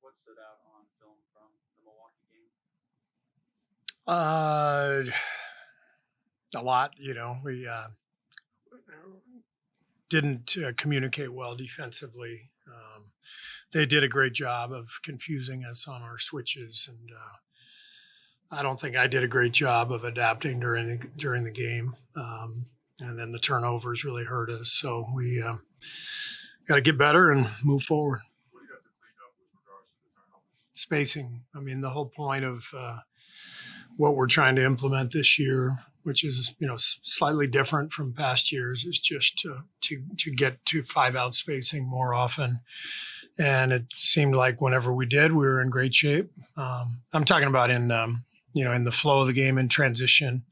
What stood out on film from the Milwaukee game? A lot. We didn't communicate well defensively. They did a great job of confusing us on our switches, and I don't think I did a great job of adapting during the game. And then the turnovers really hurt us. So we got to get better and move forward. What do you have to clean up with regards to the turnovers? Spacing. I mean, the whole point of what we're trying to implement this year, which is slightly different from past years, is just to get to 5-out spacing more often. And it seemed like whenever we did, we were in great shape. I'm talking about in the flow of the game in transition.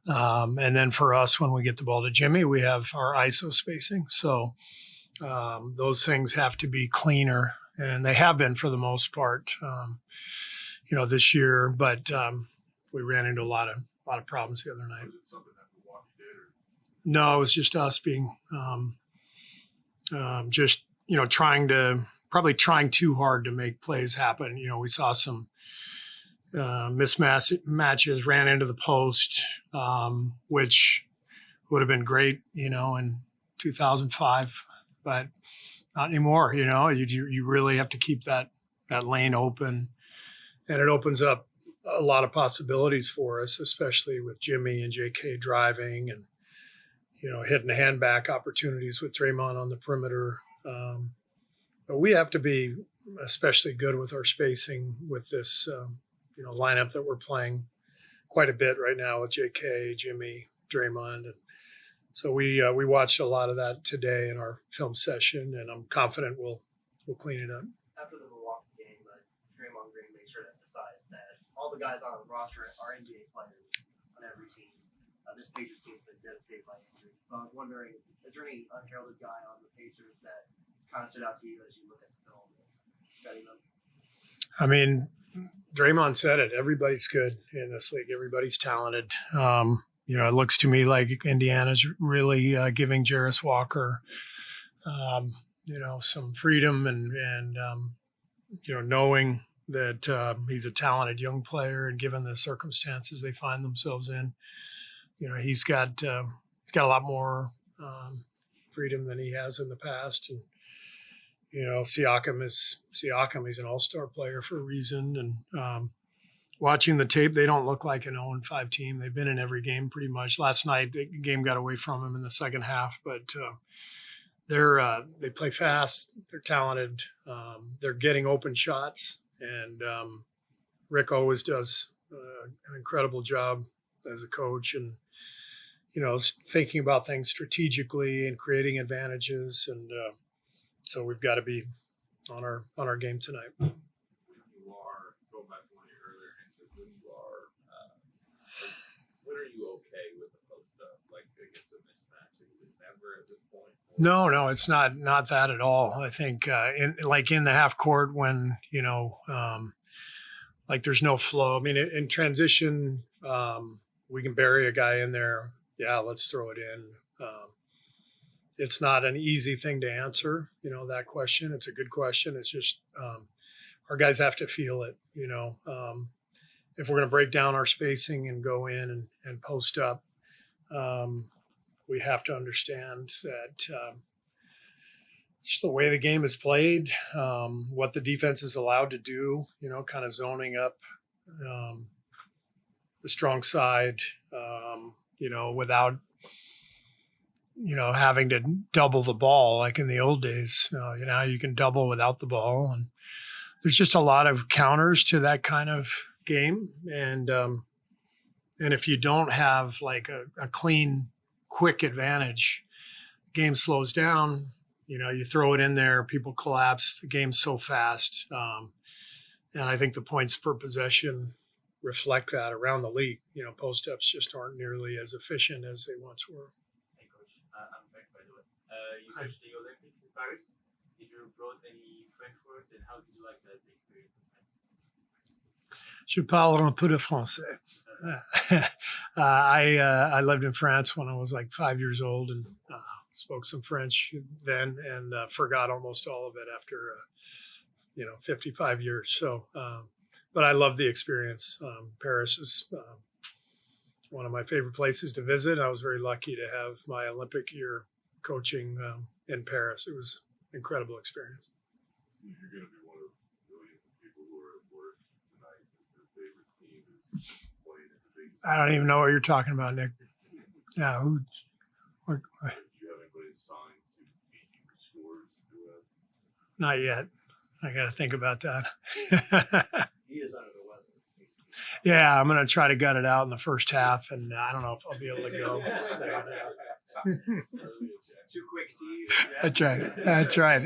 And then for us, when we get the ball to Jimmy, we have our ISO spacing. So those things have to be cleaner, and they have been for the most part, this year. But we ran into a lot of problems the other night. Was it something that Milwaukee did? Or? No, it was just us being trying too hard to make plays happen. We saw some mismatches, ran into the post, which would have been great, in 2005, but not anymore. You really have to keep that lane open, and it opens up a lot of possibilities for us, especially with Jimmy and JK driving and, hitting handback opportunities with Draymond on the perimeter. But we have to be especially good with our spacing with this, lineup that we're playing quite a bit right now with JK, Jimmy, Draymond. And so we watched a lot of that today in our film session, and I'm confident we'll clean it up. After the Milwaukee game, Draymond Green made sure to emphasize that all the guys on the roster are NBA players on every team. This Pacers team's been devastated by injury. So I was wondering, is there any unheralded guy on the Pacers that kind of stood out to you as you look at the film and study them? I mean, Draymond said it. Everybody's good in this league. Everybody's talented. It looks to me like Indiana's really giving Jarris Walker, some freedom and knowing that he's a talented young player, and given the circumstances they find themselves in, he's got a lot more freedom than he has in the past. And Siakam. He's an all-star player for a reason. And watching the tape, they don't look like an 0-5 team. They've been in every game pretty much. Last night, the game got away from them in the second half, but they play fast. They're talented. They're getting open shots, and Rick always does an incredible job as a coach, and thinking about things strategically and creating advantages. And so we've got to be on our game tonight. When you are, going back to one of your earlier answers, when are you okay with the post up, like against a mismatch? Is it never at this point? No, it's not that at all. I think in the half court when there's no flow. I mean, in transition, we can bury a guy in there. Yeah, let's throw it in. It's not an easy thing to answer, that question. It's a good question. It's just our guys have to feel it, if we're going to break down our spacing and go in and post up, we have to understand that just the way the game is played, what the defense is allowed to do, kind of zoning up the strong side, without having to double the ball like in the old days. You can double without the ball, and there's just a lot of counters to that kind of game. And if you don't have like a clean, quick advantage, the game slows down. You throw it in there, people collapse. The game's so fast, and I think the points per possession reflect that around the league. Post-ups just aren't nearly as efficient as they once were. I'm Frank, by the way. You coached the Olympics in Paris. Did you brought any French words, and how did you like that experience in France? Je parle un peu de français. I lived in France when I was like 5 years old, and spoke some French then, and forgot almost all of it after 55 years. So, but I love the experience. Paris is one of my favorite places to visit. I was very lucky to have my Olympic year coaching in Paris. It was an incredible experience. You're going to be one of millions of people who are at work tonight because their favorite team is playing in the big. I don't even know what you're talking about, Nick. Yeah, Do you have anybody signed to beat you scores? Not yet. I got to think about that. He is under the weather. Yeah, I'm going to try to gut it out in the first half, and I don't know if I'll be able to go. So, 2 quick teas. that's right. That's right.